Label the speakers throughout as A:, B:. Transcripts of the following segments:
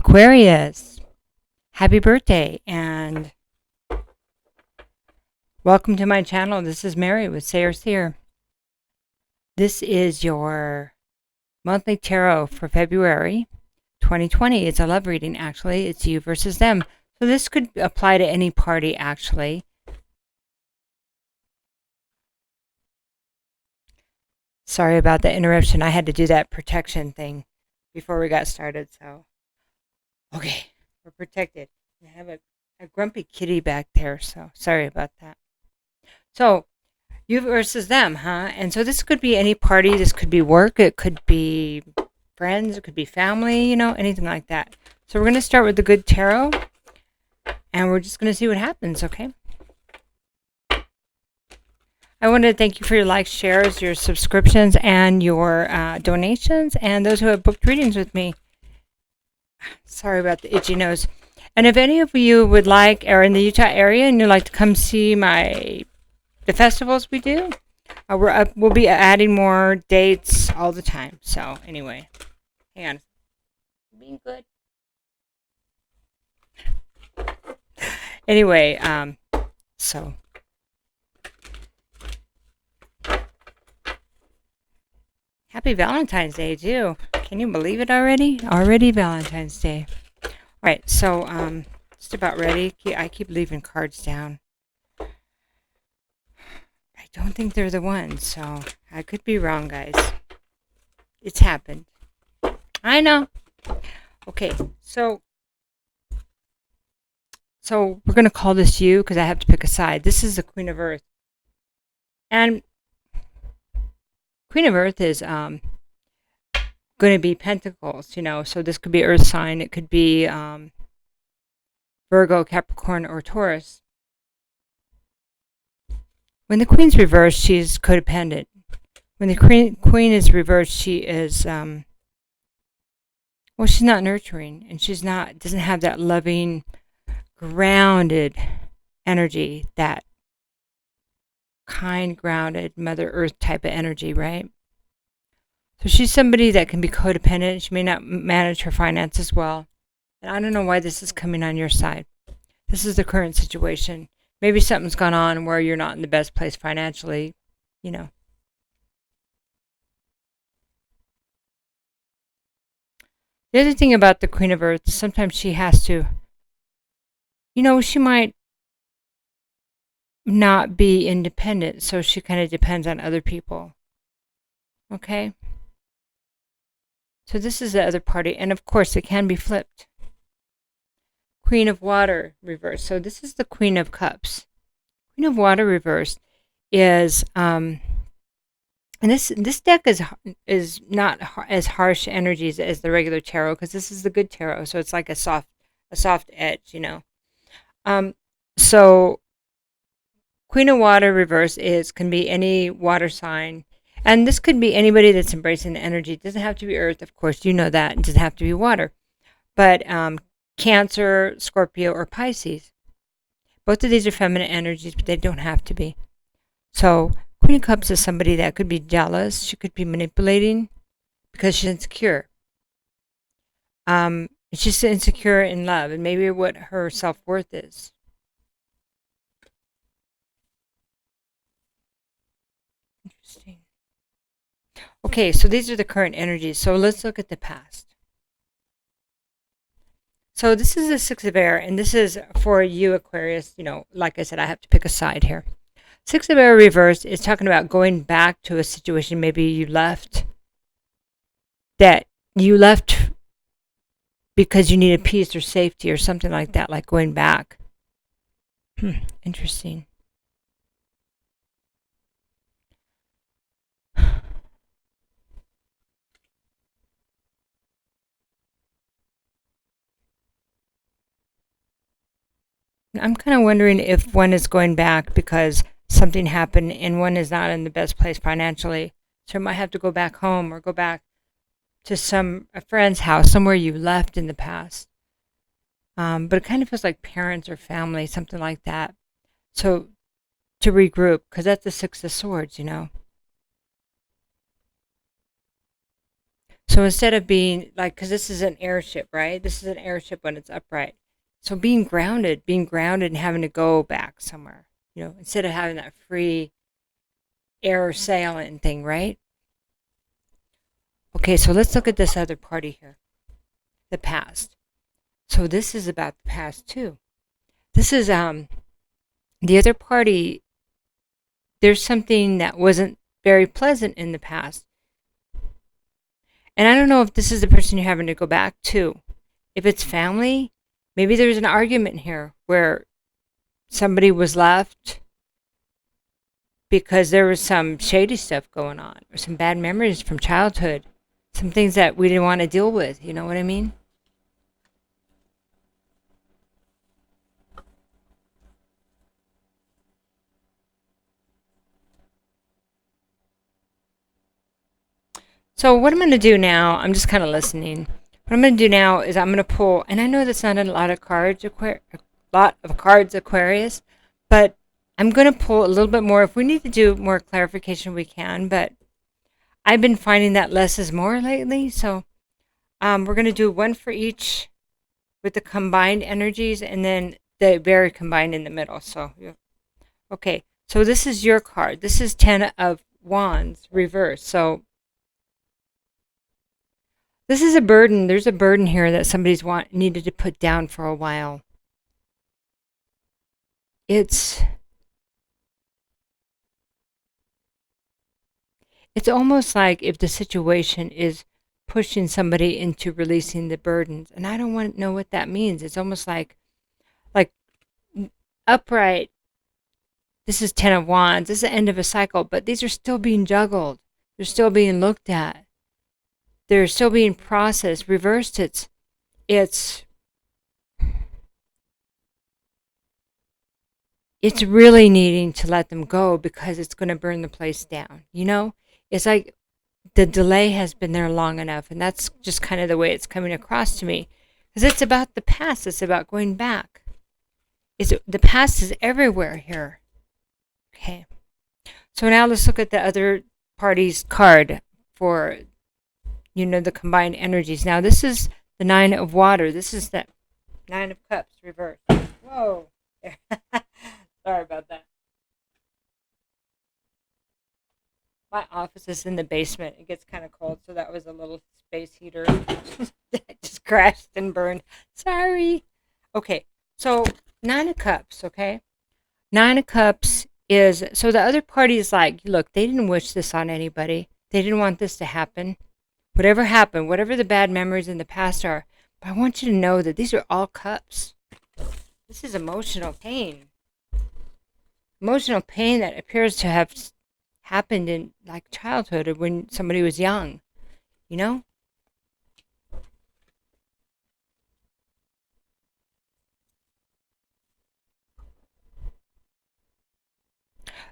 A: Aquarius, happy birthday and welcome to my channel. This is Mary with Seer. This is your monthly tarot for February 2020. It's a love reading, actually. It's you versus them. So this could apply to any party, actually. Sorry about the interruption. I had to do that protection thing before we got started. So, okay, we're protected. I have a grumpy kitty back there, so sorry about that. So, you versus them, huh? And so this could be any party. This could be work. It could be friends. It could be family, anything like that. So we're going to start with the good tarot. And we're just going to see what happens, okay? I want to thank you for your likes, shares, your subscriptions, and your donations, and those who have booked readings with me. Sorry about the itchy nose. And if any of you would like, are in the Utah area, and you'd like to come see the festivals we do, we'll be adding more dates all the time. So anyway, hang on. Being good. Anyway, so happy Valentine's Day too. Can you believe it already? Already Valentine's Day. All right, so just about ready. I keep leaving cards down. I don't think they're the ones, so I could be wrong, guys. It's happened. I know. Okay, so we're going to call this you because I have to pick a side. This is the Queen of Earth. And Queen of Earth is going to be Pentacles, so this could be Earth sign. It could be Virgo, Capricorn, or Taurus. When the Queen's reversed, she's codependent. When the Queen is reversed, she is, she's not nurturing, and doesn't have that loving, grounded energy, that kind, grounded Mother Earth type of energy, right? So she's somebody that can be codependent. She may not manage her finances well. And I don't know why this is coming on your side. This is the current situation. Maybe something's gone on where you're not in the best place financially, The other thing about the Queen of Earth is sometimes she has to, she might not be independent, so she kind of depends on other people. Okay? So this is the other party, and of course it can be flipped. Queen of Water reversed. So this is the Queen of Cups. Queen of Water reversed is and this deck is not as harsh energies as the regular tarot, because this is the good tarot, so it's like a soft edge, So Queen of Water reverse can be any water sign, and this could be anybody that's embracing the energy. It doesn't have to be Earth, of course, you know that. It doesn't have to be water, but Cancer, Scorpio, or Pisces. Both of these are feminine energies, but they don't have to be. So Queen of Cups is somebody that could be jealous. She could be manipulating because she's insecure. She's insecure in love, and maybe what her self-worth is. Interesting. Okay, so these are the current energies. So let's look at the past. So this is the Six of Air, and this is for you, Aquarius. Like I said, I have to pick a side here. Six of Air reversed is talking about going back to a situation maybe you left, because you needed peace or safety or something like that, like going back. Interesting. I'm kind of wondering if one is going back because something happened and one is not in the best place financially. So it might have to go back home or go back to a friend's house, somewhere you left in the past. But it kind of feels like parents or family, something like that. So to regroup, because that's the Six of Swords, So instead of being like, because this is an airship, right? This is an airship when it's upright. So being grounded and having to go back somewhere, instead of having that free air sailing thing, right? Okay, so let's look at this other party here, the past. So this is about the past too. This is the other party. There's something that wasn't very pleasant in the past. And I don't know if this is the person you're having to go back to. If it's family, maybe there's an argument here where somebody was left because there was some shady stuff going on or some bad memories from childhood, some things that we didn't want to deal with. You know what I mean? So what I'm going to do now, I'm just kind of listening. What I'm going to do now is I'm going to pull, and I know that's not a lot of cards, Aquarius, but I'm going to pull a little bit more. If we need to do more clarification, we can, but I've been finding that less is more lately. So we're going to do one for each with the combined energies and then the very combined in the middle. So, okay. So this is your card. This is 10 of Wands reversed. So this is a burden. There's a burden here that somebody's needed to put down for a while. It's almost like if the situation is pushing somebody into releasing the burdens, and I don't want to know what that means. It's almost like upright. This is 10 of Wands. This is the end of a cycle, but these are still being juggled. They're still being looked at. They're still being processed. Reversed, it's really needing to let them go because it's going to burn the place down. It's like the delay has been there long enough, and that's just kind of the way it's coming across to me, because it's about the past. It's about going back. The past is everywhere here. Okay, so now let's look at the other party's card for the combined energies. Now this is the 9 of water. This is the 9 of cups reversed. Whoa. Sorry about that. My office is in the basement. It gets kind of cold, so that was a little space heater that just crashed and burned. Sorry. Okay, so 9 of cups, okay? 9 of cups is, so the other party is like, look, they didn't wish this on anybody. They didn't want this to happen. Whatever happened, whatever the bad memories in the past are, but I want you to know that these are all cups. This is emotional pain. Emotional pain that appears to have happened in like childhood or when somebody was young,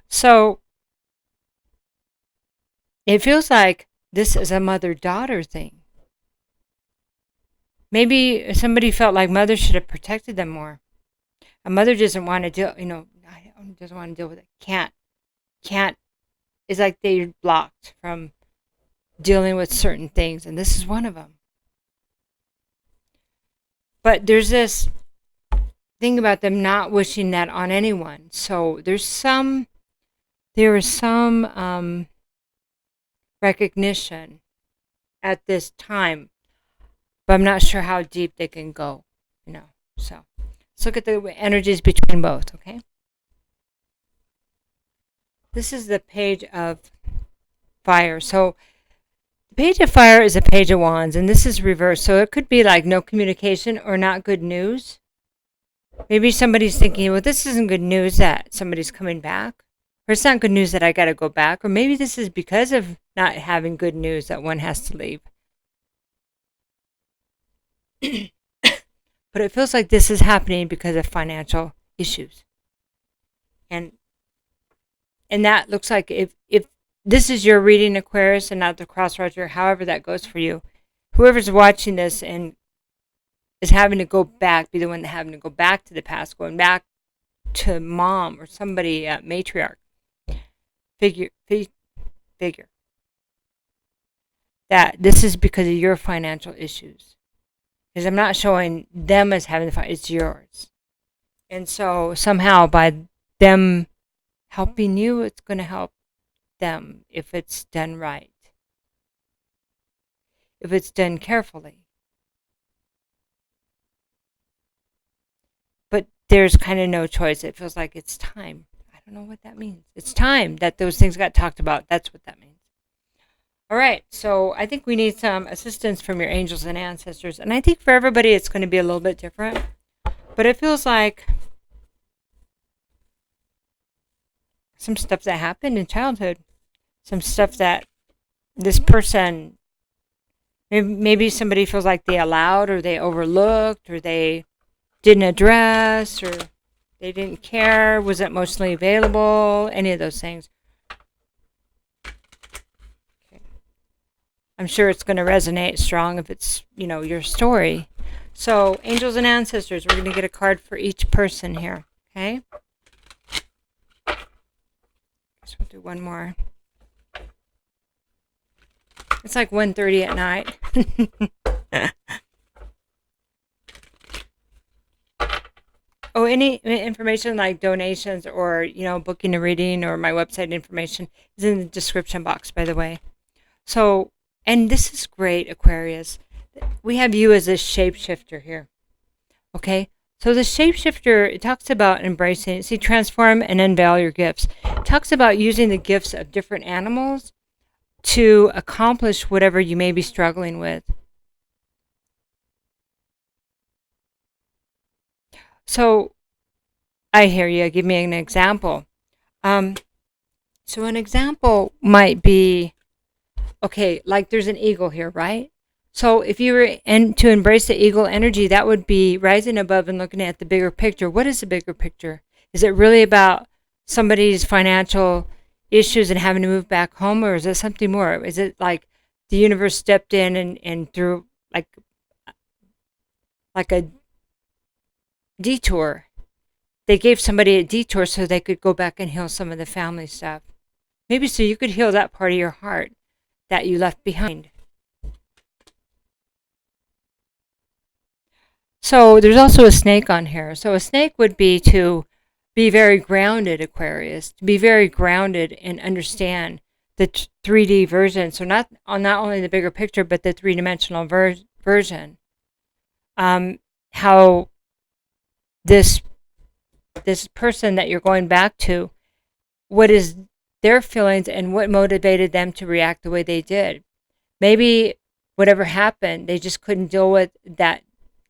A: So it feels like this is a mother-daughter thing. Maybe somebody felt like mother should have protected them more. A mother doesn't want to deal, doesn't want to deal with it. Can't. It's like they're blocked from dealing with certain things, and this is one of them. But there's this thing about them not wishing that on anyone. So there is some recognition at this time, but I'm not sure how deep they can go, So let's look at the energies between both, okay? This is the Page of Fire. So the Page of Fire is a Page of Wands, and this is reversed. So it could be like no communication or not good news. Maybe somebody's thinking, well, this isn't good news that somebody's coming back. Or it's not good news that I got to go back. Or maybe this is because of not having good news that one has to leave. But it feels like this is happening because of financial issues. And that looks like if this is your reading, Aquarius, and not the cross-roger, however that goes for you, whoever's watching this and is having to go back, be the one that having to go back to the past, going back to mom or somebody, matriarch, figure. that this is because of your financial issues. Because I'm not showing them as having the it's yours. And so somehow by them helping you, it's going to help them if it's done right, if it's done carefully. But there's kind of no choice. It feels like it's time. I don't know what that means. It's time that those things got talked about. That's what that means. All right, so I think we need some assistance from your angels and ancestors. And I think for everybody, it's going to be a little bit different. But it feels like some stuff that happened in childhood, some stuff that this person, maybe somebody feels like they allowed or they overlooked or they didn't address or they didn't care, wasn't emotionally available, any of those things. I'm sure it's going to resonate strong if it's, your story. So, angels and ancestors, we're going to get a card for each person here, okay? Guess we'll do one more. It's like 1:30 at night. Oh, any information like donations or, booking a reading or my website information is in the description box, by the way. So, and this is great, Aquarius. We have you as a shapeshifter here. Okay? So the shapeshifter, it talks about embracing, transform and unveil your gifts. It talks about using the gifts of different animals to accomplish whatever you may be struggling with. So I hear you. Give me an example. So an example might be, okay, like there's an eagle here, right? So if you were to embrace the eagle energy, that would be rising above and looking at the bigger picture. What is the bigger picture? Is it really about somebody's financial issues and having to move back home, or is it something more? Is it like the universe stepped in and through like a detour? They gave somebody a detour so they could go back and heal some of the family stuff. Maybe so you could heal that part of your heart that you left behind. So there's also a snake on here. So a snake would be to be very grounded, Aquarius, to be very grounded and understand the 3D version. So not only the bigger picture, but the three-dimensional version. How this person that you're going back to, what is their feelings and what motivated them to react the way they did. Maybe whatever happened, they just couldn't deal with that.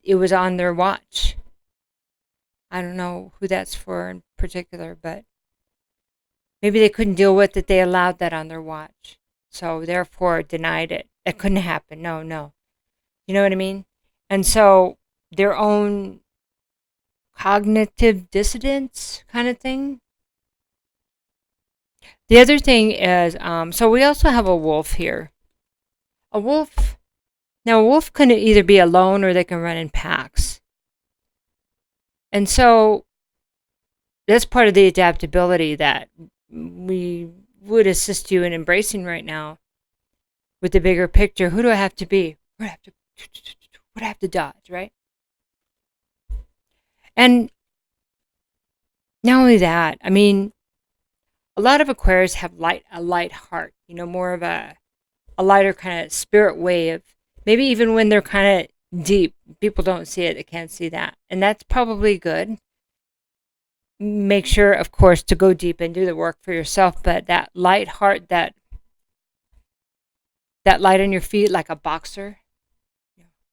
A: It was on their watch. I don't know who that's for in particular, but maybe they couldn't deal with it. They allowed that on their watch. So therefore denied it. That couldn't happen. No. You know what I mean? And so their own cognitive dissonance kind of thing. The other thing is, so we also have a wolf here. A wolf can either be alone or they can run in packs. And so that's part of the adaptability that we would assist you in embracing right now with the bigger picture. Who do I have to be? What do I have to dodge, right? And not only that, I mean, a lot of Aquarius have a light heart, more of a lighter kind of spirit wave. Maybe even when they're kind of deep, people don't see it, they can't see that. And that's probably good. Make sure, of course, to go deep and do the work for yourself, but that light heart, that light on your feet like a boxer,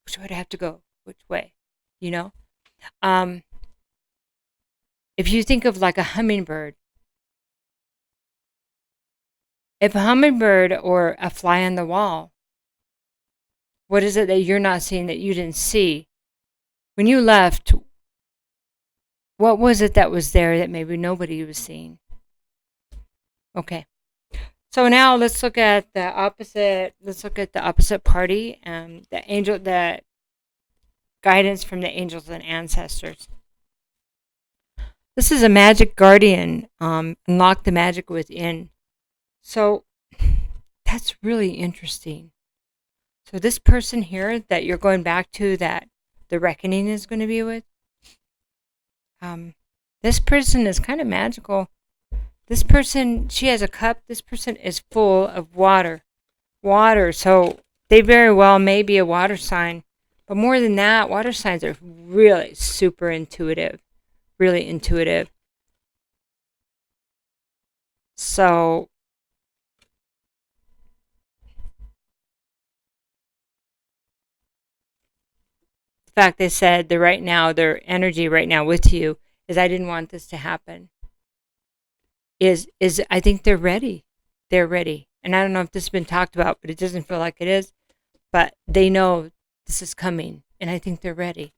A: which way do I have to go? Which way? If you think of like a hummingbird, if a hummingbird or a fly on the wall, what is it that you're not seeing that you didn't see? When you left, what was it that was there that maybe nobody was seeing? Okay. So now let's look at the opposite. Let's look at the opposite party and the guidance from the angels and ancestors. This is a magic guardian. Unlock the magic within. So that's really interesting. So this person here that you're going back to, that the reckoning is going to be with, this person is kind of magical. This person, she has a cup. This person is full of water. So they very well may be a water sign. But more than that, water signs are really super intuitive. Really intuitive. So the fact they said that right now, their energy right now with you is, I didn't want this to happen. Is I think they're ready. They're ready. And I don't know if this has been talked about, but it doesn't feel like it is. But they know this is coming, and I think they're ready.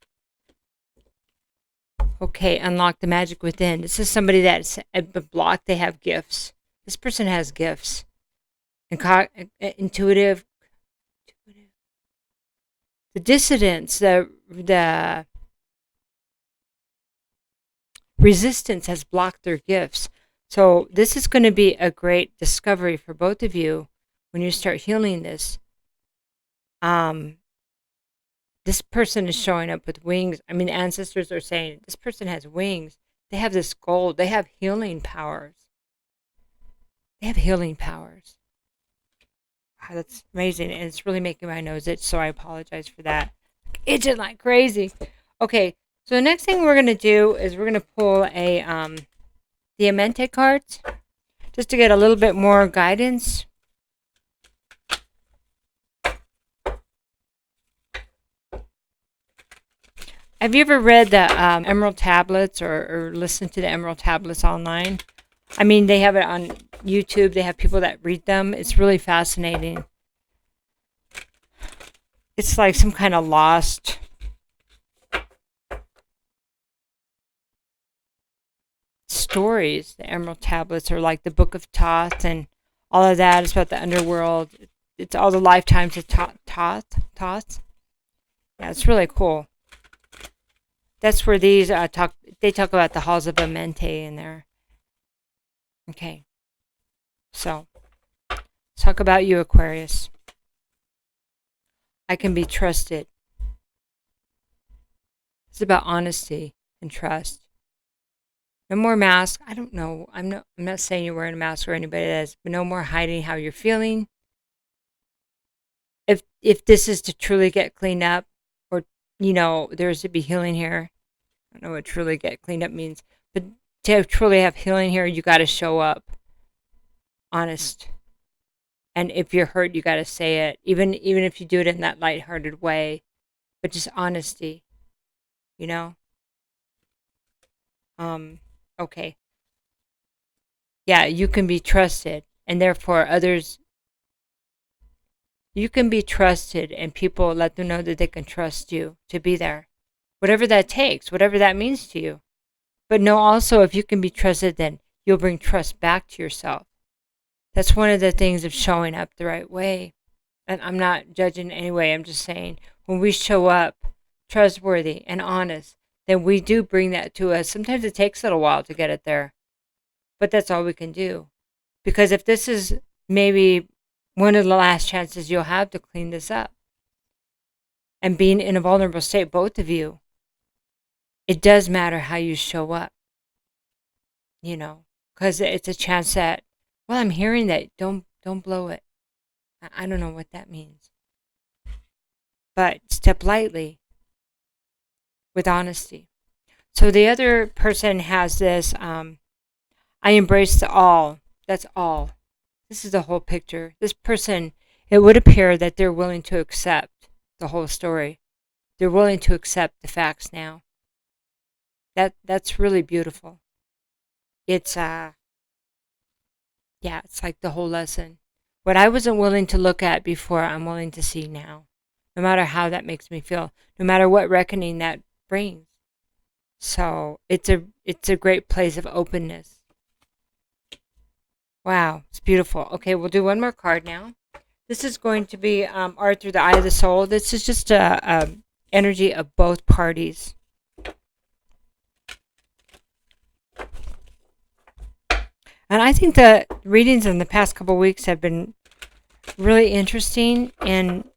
A: Okay, unlock the magic within. This is somebody that's blocked. They have gifts. This person has gifts. Intuitive. The dissidence, the resistance has blocked their gifts. So this is going to be a great discovery for both of you when you start healing this. This person is showing up with wings. I mean, ancestors are saying this person has wings. They have this gold. They have healing powers. They have healing powers. Wow, that's amazing. And it's really making my nose itch, so I apologize for that. Itching like crazy. Okay, so the next thing we're going to do is we're going to pull a Diamante cards just to get a little bit more guidance. Have you ever read the Emerald Tablets or listened to the Emerald Tablets online? I mean, they have it on YouTube. They have people that read them. It's really fascinating. It's like some kind of lost stories. The Emerald Tablets are like the Book of Thoth and all of that. It's about the underworld. It's all the lifetimes of Thoth. Yeah, it's really cool. That's where these they talk about the halls of Amenti in there. Okay. So, let's talk about you, Aquarius. I can be trusted. It's about honesty and trust. No more mask. I don't know. I'm not saying you're wearing a mask or anybody does, but no more hiding how you're feeling. If this is to truly get cleaned up, or there's to be healing here. I don't know what truly get cleaned up means, but to truly have healing here, you got to show up honest. And if you're hurt, you got to say it, even if you do it in that lighthearted way, but just honesty, Okay. Yeah, you can be trusted, and therefore others, you can be trusted, and people let them know that they can trust you to be there. Whatever that takes, whatever that means to you. But know also, if you can be trusted, then you'll bring trust back to yourself. That's one of the things of showing up the right way. And I'm not judging in any way. I'm just saying, when we show up trustworthy and honest, then we do bring that to us. Sometimes it takes a little while to get it there. But that's all we can do. Because if this is maybe one of the last chances you'll have to clean this up, and being in a vulnerable state, both of you, it does matter how you show up, because it's a chance that, well, I'm hearing that, don't blow it. I don't know what that means. But step lightly with honesty. So the other person has this, I embrace the all. That's all. This is the whole picture. This person, it would appear that they're willing to accept the whole story. They're willing to accept the facts now. That's really beautiful. It's it's like the whole lesson. What I wasn't willing to look at before, I'm willing to see now. No matter how that makes me feel, no matter what reckoning that brings. So it's a great place of openness. Wow, it's beautiful. Okay, we'll do one more card now. This is going to be Art Through the Eye of the Soul. This is just a energy of both parties. And I think the readings in the past couple of weeks have been really interesting, and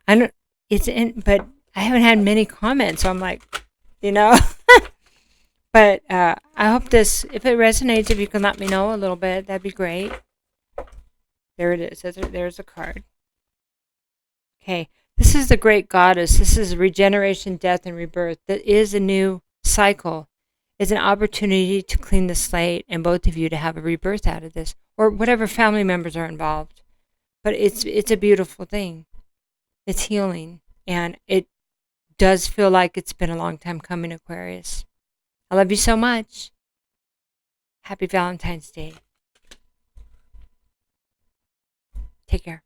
A: I don't, it's in, but I haven't had many comments, so I'm like, but I hope this, if it resonates, if you can let me know a little bit, that'd be great. There it is. There's a card. Okay. This is the great goddess. This is regeneration, death, and rebirth. That is a new cycle. It's an opportunity to clean the slate and both of you to have a rebirth out of this, or whatever family members are involved. But it's a beautiful thing. It's healing, and it does feel like it's been a long time coming, Aquarius. I love you so much. Happy Valentine's Day. Take care.